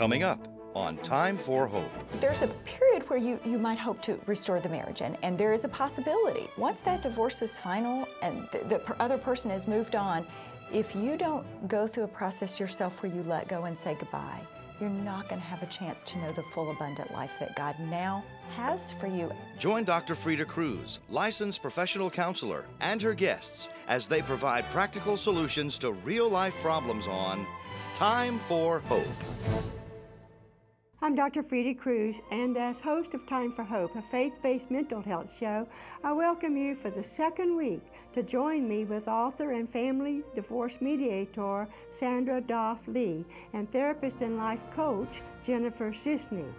coming up on Time for Hope. There's a period where you might hope to restore the marriage, and there is a possibility. Once that divorce is final and the other person has moved on, if you don't go through a process yourself where you let go and say goodbye, you're not going to have a chance to know the full abundant life that God now has for you. Join Dr. Freda Cruz, licensed professional counselor, and her guests as they provide practical solutions to real-life problems on Time for Hope. I'm Dr. Freda Cruz, and as host of Time for Hope, a faith-based mental health show, I welcome you for the second week to join me with author and family divorce mediator Sandra Dopf and therapist and life coach Jennifer Cisney.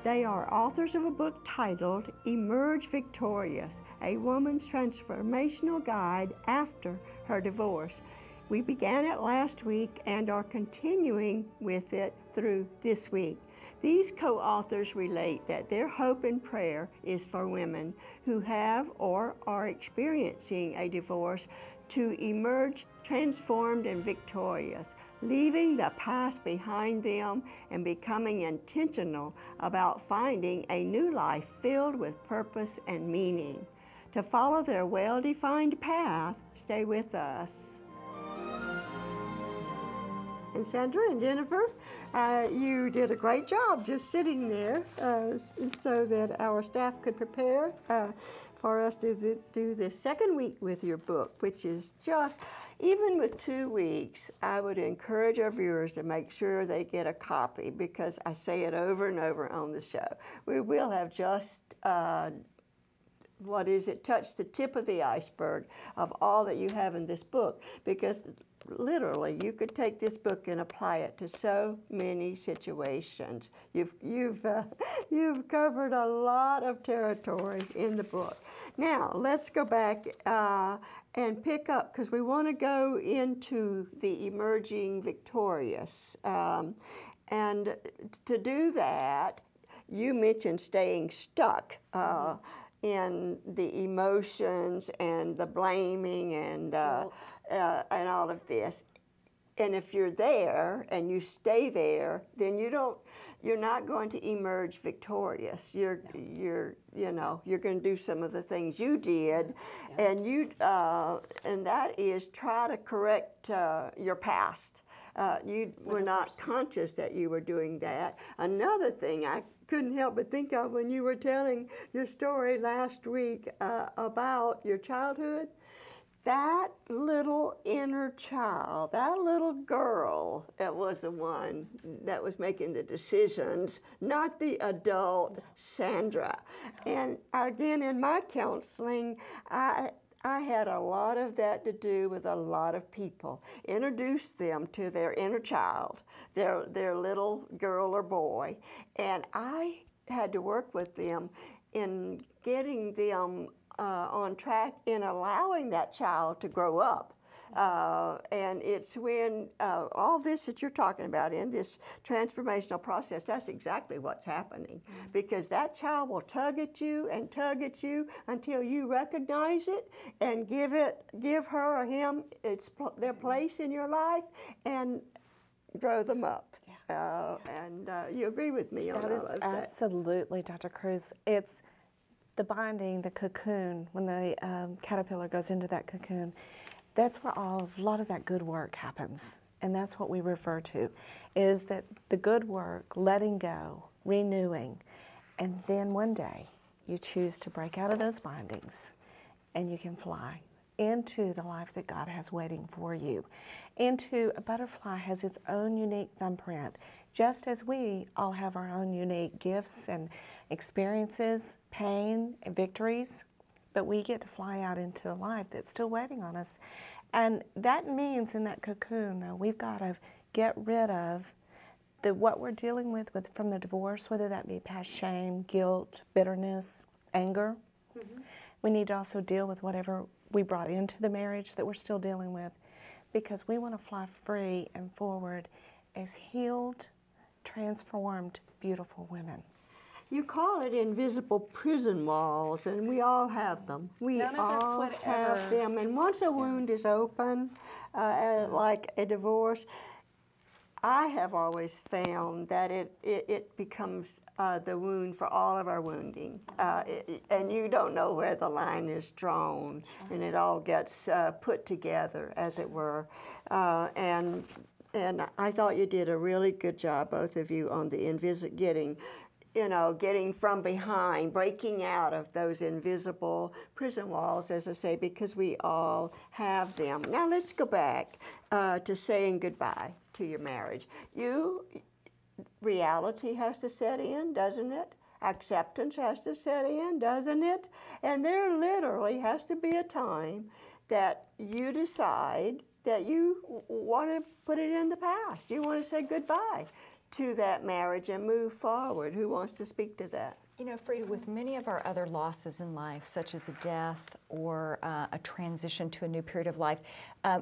They are authors of a book titled Emerge Victorious, a woman's transformational guide after her divorce. We began it last week and are continuing with it through this week. These co-authors relate that their hope and prayer is for women who have or are experiencing a divorce to emerge transformed and victorious, leaving the past behind them and becoming intentional about finding a new life filled with purpose and meaning. To follow their well-defined path, stay with us. And Sandra and Jennifer, you did a great job just sitting there so that our staff could prepare for us to do this second week with your book, which is just, even with 2 weeks, I would encourage our viewers to make sure they get a copy, because I say it over and over on the show. We will have just touched the tip of the iceberg of all that you have in this book, because literally you could take this book and apply it to so many situations. You've covered a lot of territory in the book. Now let's go back and pick up, because we want to go into the emerging victorious, and to do that, you mentioned staying stuck in the emotions and the blaming and all of this. And if you're there and you stay there, then you're not going to emerge victorious. You're going to do some of the things you did, and and that is try to correct your past. You were not conscious that you were doing that. Another thing I couldn't help but think of when you were telling your story last week about your childhood, that little inner child, that little girl, that was the one that was making the decisions, not the adult Sandra. And again, in my counseling, I had a lot of that to do with a lot of people. Introduce them to their inner child, their little girl or boy. And I had to work with them in getting them on track in allowing that child to grow up. And it's when all this that you're talking about in this transformational process, that's exactly what's happening. Because that child will tug at you until you recognize it and give her or him their place in your life and grow them up. And you agree with me on all of that? Absolutely, Dr. Cruz. It's the binding, the cocoon, when the caterpillar goes into that cocoon. That's where a lot of that good work happens, and that's what we refer to, is that the good work, letting go, renewing, and then one day you choose to break out of those bindings and you can fly into the life that God has waiting for you. A butterfly has its own unique thumbprint, just as we all have our own unique gifts and experiences, pain and victories. But we get to fly out into the life that's still waiting on us. And that means in that cocoon, though, we've got to get rid of what we're dealing with from the divorce, whether that be past shame, guilt, bitterness, anger. We need to also deal with whatever we brought into the marriage that we're still dealing with, because we want to fly free and forward as healed, transformed, beautiful women. You call it invisible prison walls, and we all have them. We all have them. And once a wound is open, like a divorce, I have always found that it becomes the wound for all of our wounding, and you don't know where the line is drawn, and it all gets put together, as it were. And I thought you did a really good job, both of you, on the getting from behind, breaking out of those invisible prison walls, as I say, because we all have them. Now let's go back to saying goodbye to your marriage. Reality has to set in, doesn't it? Acceptance has to set in, doesn't it? And there literally has to be a time that you decide that you want to put it in the past. You want to say goodbye to that marriage and move forward. Who wants to speak to that? You know, Freda, with many of our other losses in life, such as a death or a transition to a new period of life,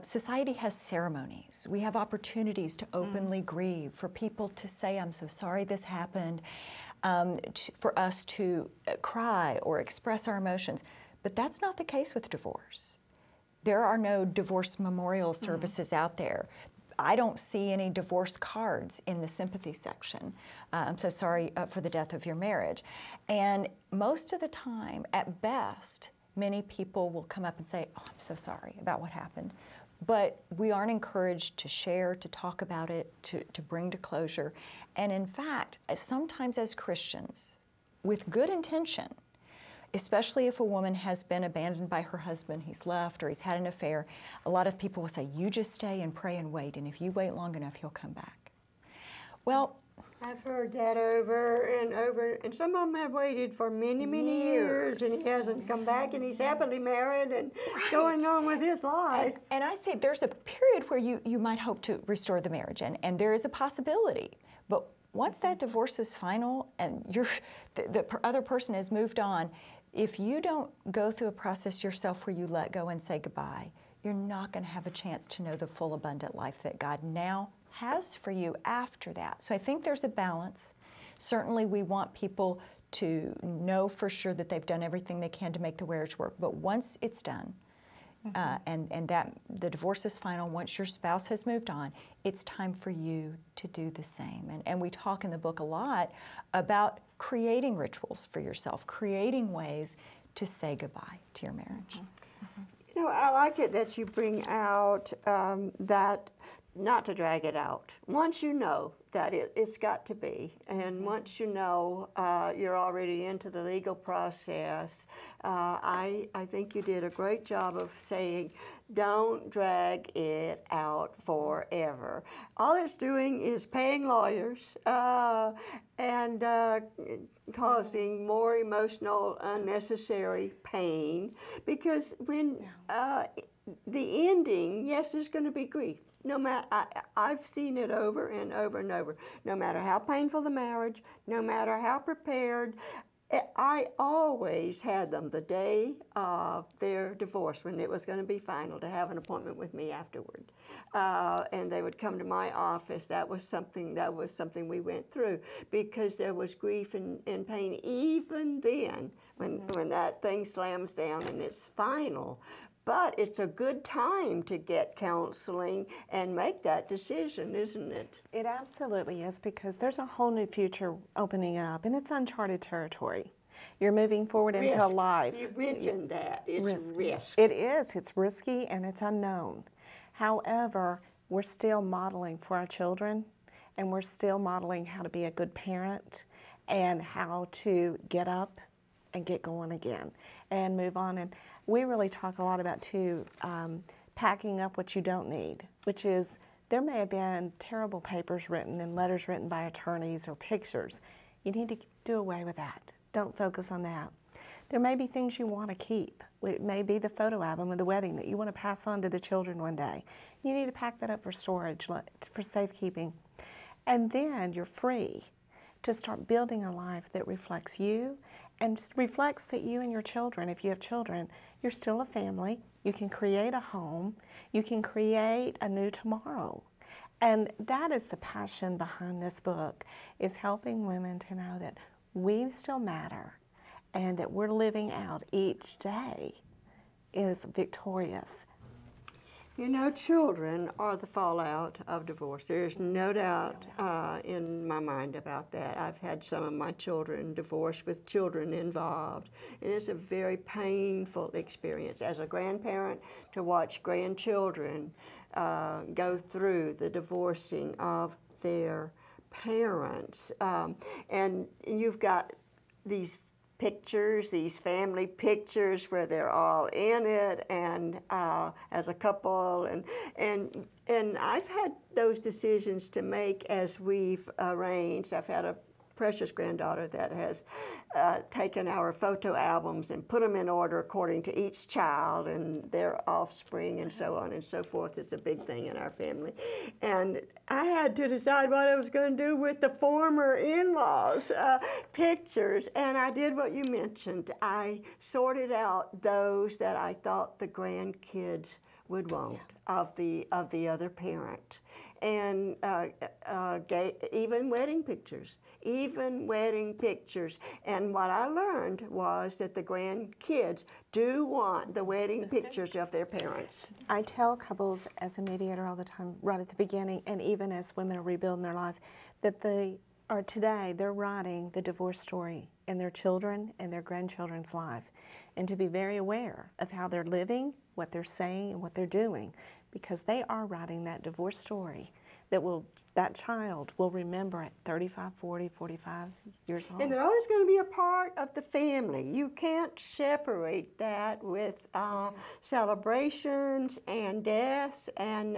society has ceremonies. We have opportunities to openly grieve, for people to say, I'm so sorry this happened, for us to cry or express our emotions. But that's not the case with divorce. There are no divorce memorial services out there. I don't see any divorce cards in the sympathy section. I'm so sorry for the death of your marriage. And most of the time, at best, many people will come up and say, oh, I'm so sorry about what happened. But we aren't encouraged to share, to talk about it, to bring to closure. And in fact, sometimes as Christians, with good intention, especially if a woman has been abandoned by her husband, he's left, or he's had an affair, a lot of people will say, you just stay and pray and wait, and if you wait long enough, he'll come back. Well, I've heard that over and over, and some of them have waited for many, many years, and he hasn't come back, and he's happily married and going on with his life. And I say there's a period where you might hope to restore the marriage, and there is a possibility, but once that divorce is final and the other person has moved on, if you don't go through a process yourself where you let go and say goodbye, you're not going to have a chance to know the full abundant life that God now has for you after that. So I think there's a balance. Certainly we want people to know for sure that they've done everything they can to make the marriage work, but once it's done, and that the divorce is final, once your spouse has moved on, it's time for you to do the same. And we talk in the book a lot about creating rituals for yourself, creating ways to say goodbye to your marriage. You know, I like it that you bring out that not to drag it out. Once you know that it's got to be, and once you know you're already into the legal process, I think you did a great job of saying, don't drag it out forever. All it's doing is paying lawyers and causing more emotional, unnecessary pain, because when the ending, yes, there's going to be grief. No matter, I've seen it over and over and over. No matter how painful the marriage, no matter how prepared, I always had them the day of their divorce, when it was going to be final, to have an appointment with me afterward. And they would come to my office. That was something we went through, because there was grief and pain even then when that thing slams down and it's final. But it's a good time to get counseling and make that decision, isn't it? It absolutely is, because there's a whole new future opening up, and it's uncharted territory. You're moving forward into a life. You mentioned that. It's risk. It is. It's risky and it's unknown. However, we're still modeling for our children, and we're still modeling how to be a good parent and how to get up and get going again and move on. And we really talk a lot about, too, packing up what you don't need, which is, there may have been terrible papers written and letters written by attorneys or pictures. You need to do away with that. Don't focus on that. There may be things you want to keep. It may be the photo album of the wedding that you want to pass on to the children one day. You need to pack that up for storage, for safekeeping. And then you're free to start building a life that reflects you, and reflects that you and your children, if you have children, you're still a family. You can create a home. You can create a new tomorrow. And that is the passion behind this book, is helping women to know that we still matter, and that we're living out each day is victorious. You know, children are the fallout of divorce. There's no doubt in my mind about that. I've had some of my children divorced with children involved, and it's a very painful experience as a grandparent to watch grandchildren go through the divorcing of their parents. And you've got these pictures, these family pictures where they're all in it and as a couple, and I've had those decisions to make as we've arranged. I've had a precious granddaughter that has taken our photo albums and put them in order according to each child and their offspring and so on and so forth. It's a big thing in our family. And I had to decide what I was going to do with the former in-laws' pictures, and I did what you mentioned. I sorted out those that I thought the grandkids would want of the other parent, and even wedding pictures. And what I learned was that the grandkids do want the wedding pictures of their parents. I tell couples as a mediator all the time, right at the beginning, and even as women are rebuilding their life, that today they're writing the divorce story in their children and their grandchildren's life, and to be very aware of how they're living, what they're saying, and what they're doing, because they are writing that divorce story that child will remember at 35, 40, 45 years old. And they're always going to be a part of the family. You can't separate that with celebrations and deaths and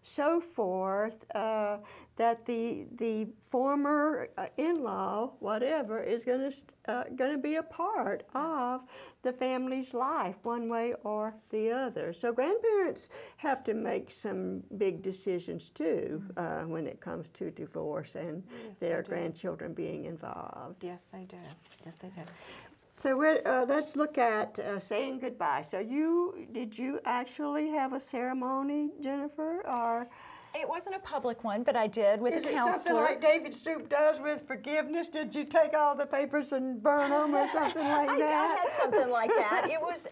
so forth, that the former in-law, whatever, is going to be a part of the family's life, one way or the other. So grandparents have to make some big decisions too when it comes to divorce and their grandchildren being involved. Yes, they do. Yes, they do. So let's look at saying goodbye. So did you actually have a ceremony, Jennifer, or? It wasn't a public one, but I did with a counselor. Something like David Stoop does with forgiveness? Did you take all the papers and burn them or something like that? I had something like that. It was,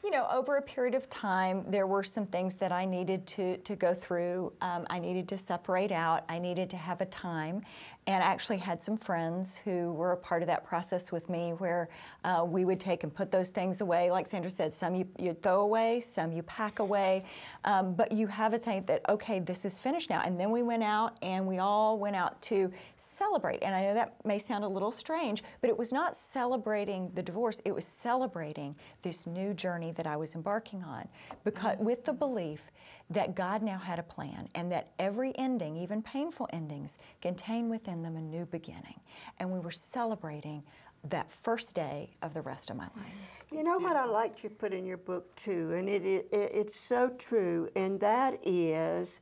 you know, over a period of time, there were some things that I needed to go through. I needed to separate out. I needed to have a time. And I actually had some friends who were a part of that process with me where we would take and put those things away. Like Sandra said, some you throw away, some you pack away. But you have a time that, okay, this is finished now. And then we went out and we all went out to celebrate. And I know that may sound a little strange, but it was not celebrating the divorce. It was celebrating this new journey that I was embarking on, because with the belief that God now had a plan and that every ending, even painful endings, contain within them a new beginning. And we were celebrating that first day of the rest of my life. You know what I liked you put in your book too, and it's so true, and that is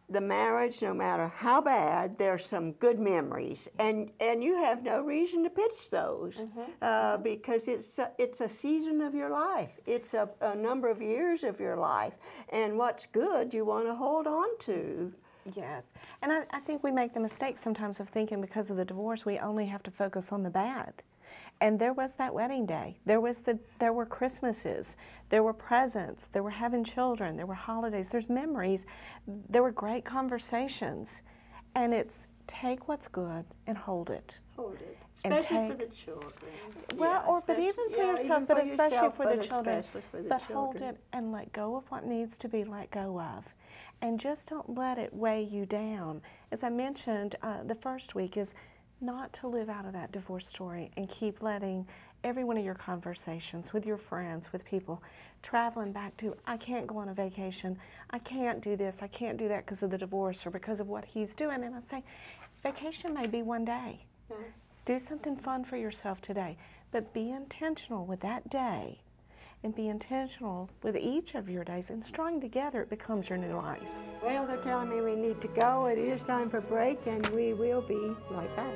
the marriage, no matter how bad, there's some good memories, and you have no reason to pitch those because it's a season of your life. It's a number of years of your life, and what's good you want to hold on to. Yes, and I think we make the mistake sometimes of thinking because of the divorce we only have to focus on the bad. And there was that wedding day. There were Christmases. There were presents. There were having children. There were holidays. There's memories. There were great conversations. And it's take what's good and hold it. Hold it, especially for the children. Well, yeah, but even for yourself, but especially for the children. But hold it and let go of what needs to be let go of. And just don't let it weigh you down. As I mentioned, the first week is not to live out of that divorce story and keep letting every one of your conversations with your friends, with people, traveling back to, I can't go on a vacation, I can't do this, I can't do that because of the divorce or because of what he's doing. And I say, vacation may be one day. Do something fun for yourself today, but be intentional with that day and be intentional with each of your days, and strung together it becomes your new life. Well, they're telling me we need to go. It is time for break, and we will be right back.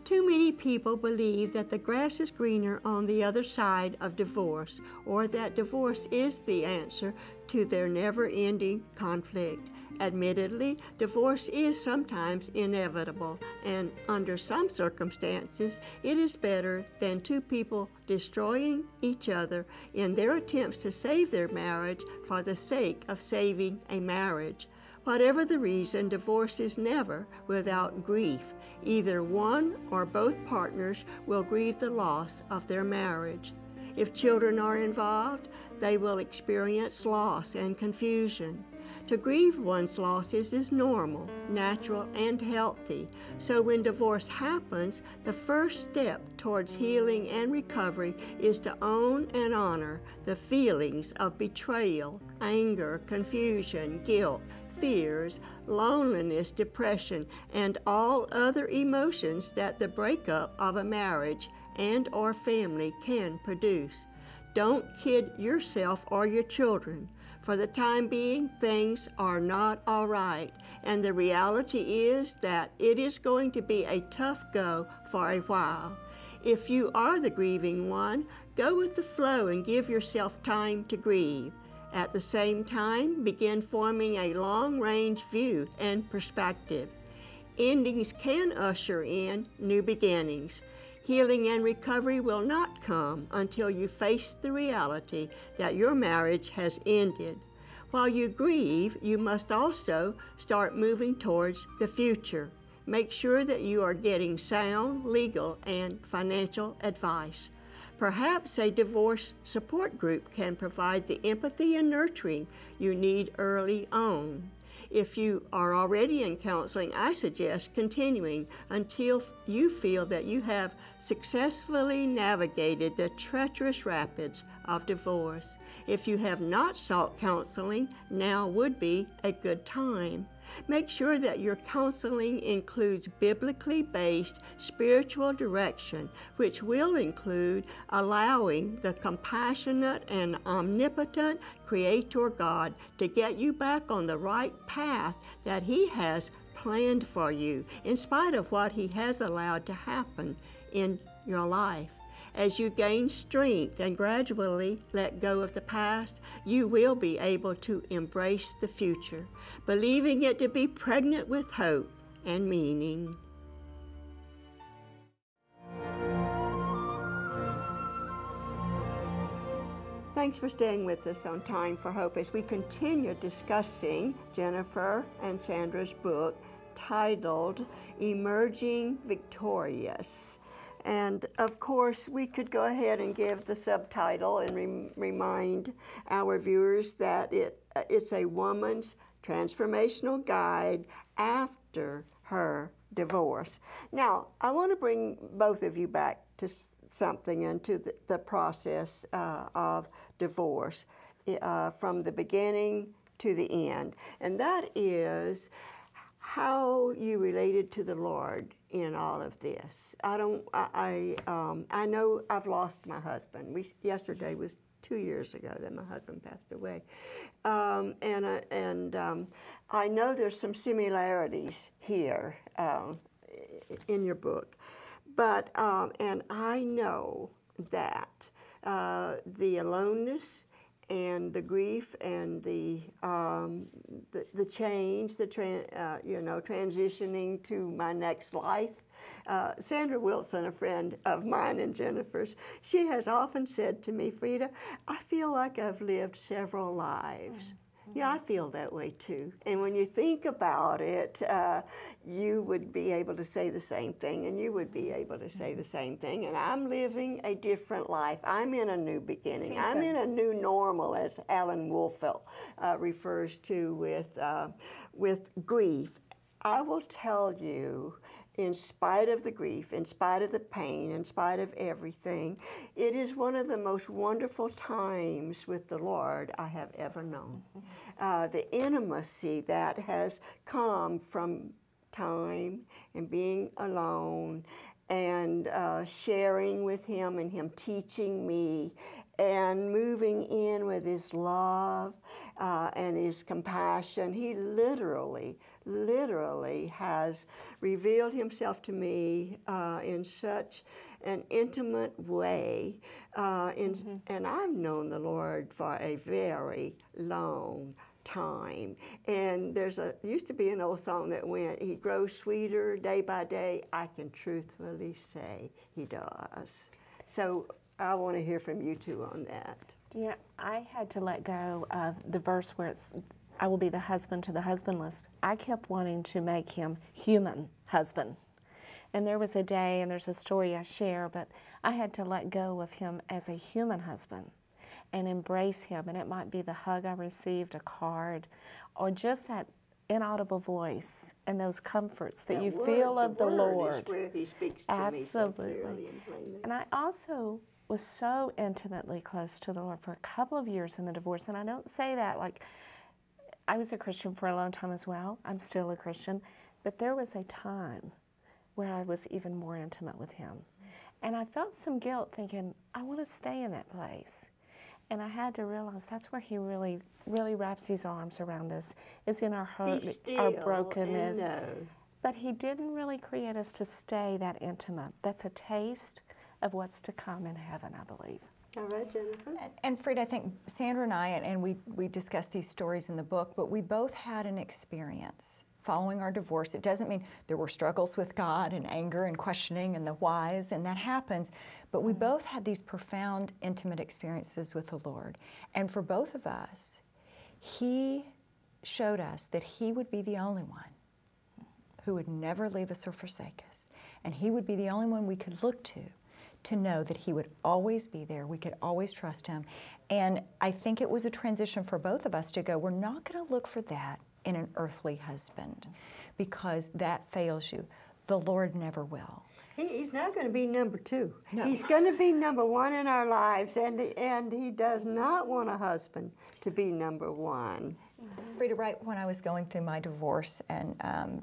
Too many people believe that the grass is greener on the other side of divorce, or that divorce is the answer to their never-ending conflict. Admittedly, divorce is sometimes inevitable, and under some circumstances, it is better than two people destroying each other in their attempts to save their marriage for the sake of saving a marriage. Whatever the reason, divorce is never without grief. Either one or both partners will grieve the loss of their marriage. If children are involved, they will experience loss and confusion. To grieve one's losses is normal, natural, and healthy. So when divorce happens, the first step towards healing and recovery is to own and honor the feelings of betrayal, anger, confusion, guilt, fears, loneliness, depression, and all other emotions that the breakup of a marriage and or family can produce. Don't kid yourself or your children. For the time being, things are not all right, and the reality is that it is going to be a tough go for a while. If you are the grieving one, go with the flow and give yourself time to grieve. At the same time, begin forming a long-range view and perspective. Endings can usher in new beginnings. Healing and recovery will not come until you face the reality that your marriage has ended. While you grieve, you must also start moving towards the future. Make sure that you are getting sound legal and financial advice. Perhaps a divorce support group can provide the empathy and nurturing you need early on. If you are already in counseling, I suggest continuing until you feel that you have successfully navigated the treacherous rapids of divorce. If you have not sought counseling, now would be a good time. Make sure that your counseling includes biblically based spiritual direction, which will include allowing the compassionate and omnipotent Creator God to get you back on the right path that He has planned for you, in spite of what He has allowed to happen in your life. As you gain strength and gradually let go of the past, you will be able to embrace the future, believing it to be pregnant with hope and meaning. Thanks for staying with us on Time for Hope as we continue discussing Jennifer and Sandra's book titled Emerging Victorious. And of course, we could go ahead and give the subtitle and remind our viewers that it's a woman's transformational guide after her divorce. Now, I want to bring both of you back to something into the process of divorce from the beginning to the end, and that is how you related to the Lord in all of this. I know I've lost my husband. Yesterday was 2 years ago that my husband passed away, and I know there's some similarities here in your book, but and I know that the aloneness and the grief and the change, transitioning to my next life. Sandra Wilson, a friend of mine and Jennifer's, she has often said to me, Freda, I feel like I've lived several lives. Yeah, I feel that way too. And when you think about it, you would be able to say the same thing, and you would be able to say the same thing. And I'm living a different life. I'm in a new beginning. I'm in a new normal, as Alan Wolfelt refers to with grief. I will tell you, in spite of the grief, in spite of the pain, in spite of everything, it is one of the most wonderful times with the Lord I have ever known. The intimacy that has come from time and being alone and sharing with him and him teaching me and moving in with his love and his compassion. He literally has revealed himself to me in such an intimate way. And I've known the Lord for a very long time. And used to be an old song that went, he grows sweeter day by day. I can truthfully say he does. So I want to hear from you two on that. Yeah, I had to let go of the verse where it's, I will be the husband to the husbandless. I kept wanting to make him human husband. And there was a day, and there's a story I share, but I had to let go of him as a human husband and embrace him. And it might be the hug I received, a card, or just that inaudible voice and those comforts that you feel of the Lord. Is where he speaks to Absolutely. me so clearly and plainly. And I also was so intimately close to the Lord for a couple of years in the divorce. And I don't say that like, I was a Christian for a long time as well. I'm still a Christian. But there was a time where I was even more intimate with him. And I felt some guilt thinking, I want to stay in that place. And I had to realize that's where he really wraps his arms around us, is in our hurt, our brokenness. But he didn't really create us to stay that intimate. That's a taste of what's to come in heaven, I believe. All right, Jennifer. And Freda, I think Sandra and I, and we discussed these stories in the book, but we both had an experience following our divorce. It doesn't mean there were struggles with God and anger and questioning and the whys, and that happens, but we both had these profound, intimate experiences with the Lord. And for both of us, he showed us that he would be the only one who would never leave us or forsake us. And he would be the only one we could look to know that he would always be there. We could always trust him. And I think it was a transition for both of us to go, we're not going to look for that in an earthly husband, because that fails you. The Lord never will. He's not going to be number two. No. He's going to be number one in our lives, and he does not want a husband to be number one. Freda, right when I was going through my divorce, and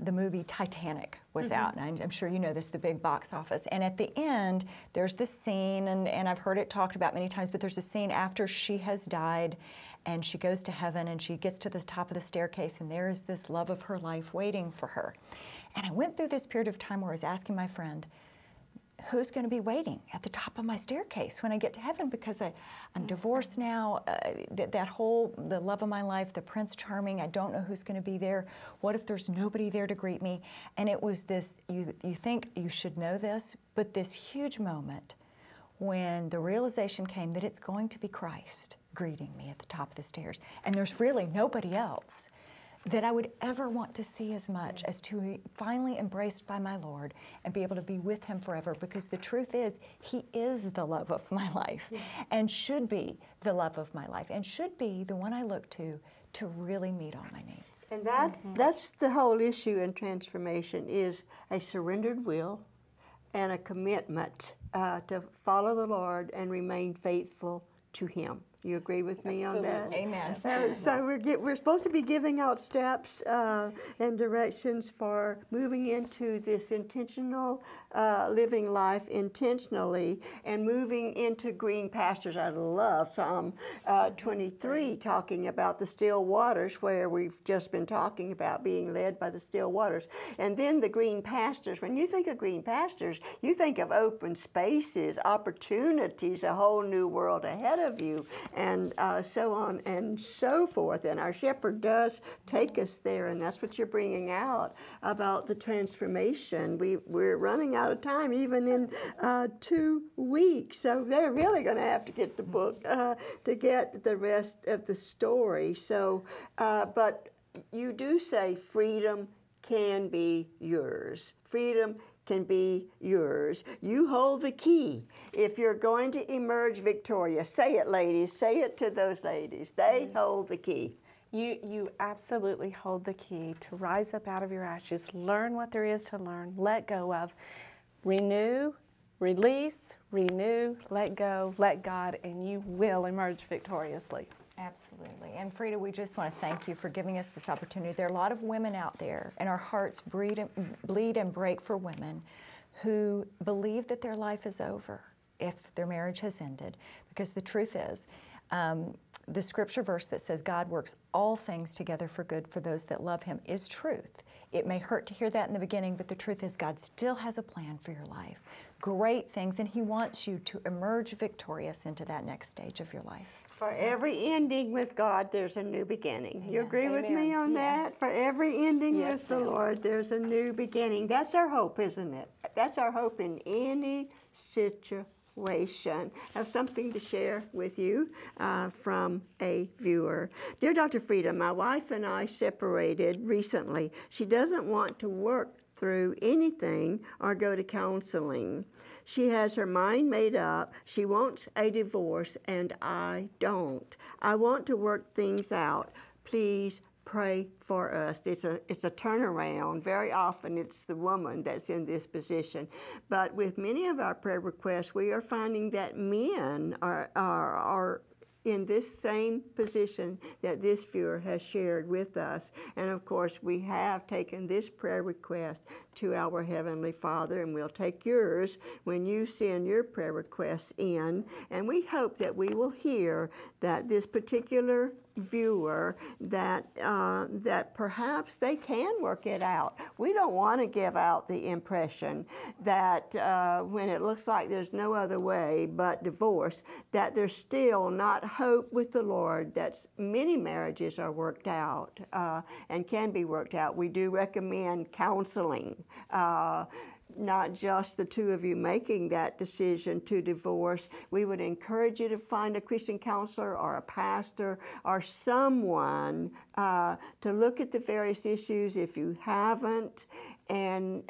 the movie Titanic was out, and I'm sure you know this, the big box office, and at the end, there's this scene, and I've heard it talked about many times, but there's a scene after she has died, and she goes to heaven, and she gets to the top of the staircase, and there is this love of her life waiting for her. And I went through this period of time where I was asking my friend, who's going to be waiting at the top of my staircase when I get to heaven, because I'm divorced now, the love of my life, the Prince Charming, I don't know who's going to be there. What if there's nobody there to greet me? And it was this, you think you should know this, but this huge moment when the realization came that it's going to be Christ greeting me at the top of the stairs. And there's really nobody else that I would ever want to see as much as to be finally embraced by my Lord and be able to be with him forever, because the truth is, he is the love of my life and should be the love of my life and should be the one I look to really meet all my needs. And that's the whole issue in transformation, is a surrendered will and a commitment to follow the Lord and remain faithful to him. You agree with me on that? Amen. So we're supposed to be giving out steps and directions for moving into this intentional living life intentionally and moving into green pastures. I love Psalm 23, talking about the still waters, where we've just been talking about being led by the still waters. And then the green pastures. When you think of green pastures, you think of open spaces, opportunities, a whole new world ahead of you, and so on and so forth. And our shepherd does take us there, and that's what you're bringing out about the transformation. We're running out of time, even in 2 weeks, so they're really going to have to get the book to get the rest of the story. So, but you do say freedom can be yours. Freedom can be yours. You hold the key. If you're going to emerge victorious, say it, ladies. Say it to those ladies. They hold the key. You absolutely hold the key to rise up out of your ashes, learn what there is to learn, let go of, renew, release, renew, let go, let God, and you will emerge victoriously. Absolutely. And Freda, we just want to thank you for giving us this opportunity. There are a lot of women out there, and our hearts bleed and break for women who believe that their life is over if their marriage has ended. Because the truth is, the scripture verse that says God works all things together for good for those that love Him is truth. It may hurt to hear that in the beginning, but the truth is God still has a plan for your life. Great things, and He wants you to emerge victorious into that next stage of your life. For every ending with God, there's a new beginning. Amen. You agree with me on that? For every ending with the Lord, there's a new beginning. That's our hope, isn't it? That's our hope in any situation. I have something to share with you from a viewer. Dear Dr. Freda, my wife and I separated recently. She doesn't want to work through anything or go to counseling. She has her mind made up. She wants a divorce, and I don't. I want to work things out. Please pray for us. It's a turnaround. Very often it's the woman that's in this position. But with many of our prayer requests, we are finding that men are in this same position that this viewer has shared with us. And of course, we have taken this prayer request to our Heavenly Father, and we'll take yours when you send your prayer requests in. And we hope that we will hear that this particular viewer, that perhaps they can work it out. We don't want to give out the impression that when it looks like there's no other way but divorce, that there's still not hope with the Lord, that many marriages are worked out and can be worked out. We do recommend counseling. Not just the two of you making that decision to divorce. We would encourage you to find a Christian counselor or a pastor or someone to look at the various issues if you haven't, and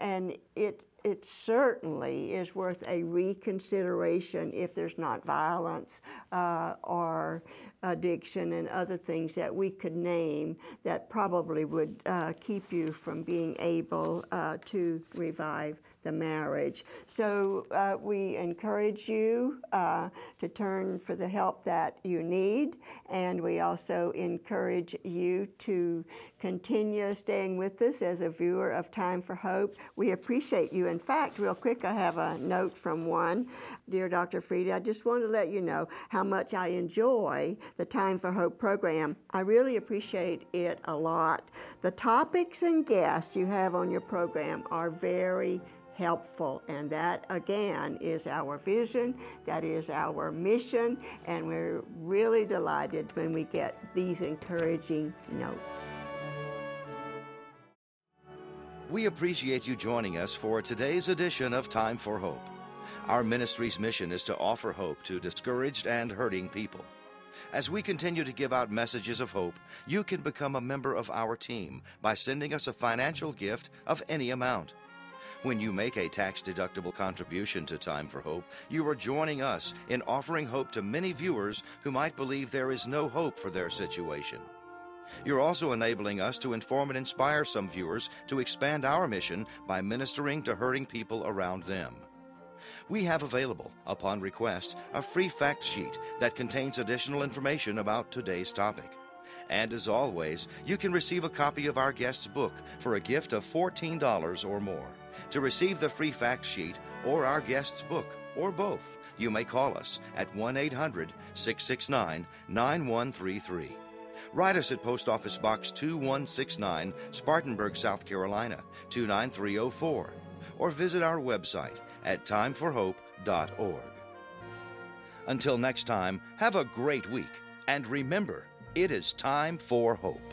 it certainly is worth a reconsideration if there's not violence or addiction and other things that we could name that probably would keep you from being able to revive the marriage. So we encourage you to turn for the help that you need, and we also encourage you to continue staying with us as a viewer of Time for Hope. We appreciate you. In fact, real quick, I have a note from one. Dear Dr. Freda, I just want to let you know how much I enjoy the Time for Hope program. I really appreciate it a lot. The topics and guests you have on your program are very helpful, and that again is our vision, that is our mission, and we're really delighted when we get these encouraging notes. We appreciate you joining us for today's edition of Time for Hope. Our ministry's mission is to offer hope to discouraged and hurting people. As we continue to give out messages of hope, you can become a member of our team by sending us a financial gift of any amount. When you make a tax-deductible contribution to Time for Hope, you are joining us in offering hope to many viewers who might believe there is no hope for their situation. You're also enabling us to inform and inspire some viewers to expand our mission by ministering to hurting people around them. We have available, upon request, a free fact sheet that contains additional information about today's topic. And as always, you can receive a copy of our guest's book for a gift of $14 or more. To receive the free fact sheet or our guest's book, or both, you may call us at 1-800-669-9133. Write us at Post Office Box 2169, Spartanburg, South Carolina, 29304, or visit our website at timeforhope.org. Until next time, have a great week, and remember, it is time for hope.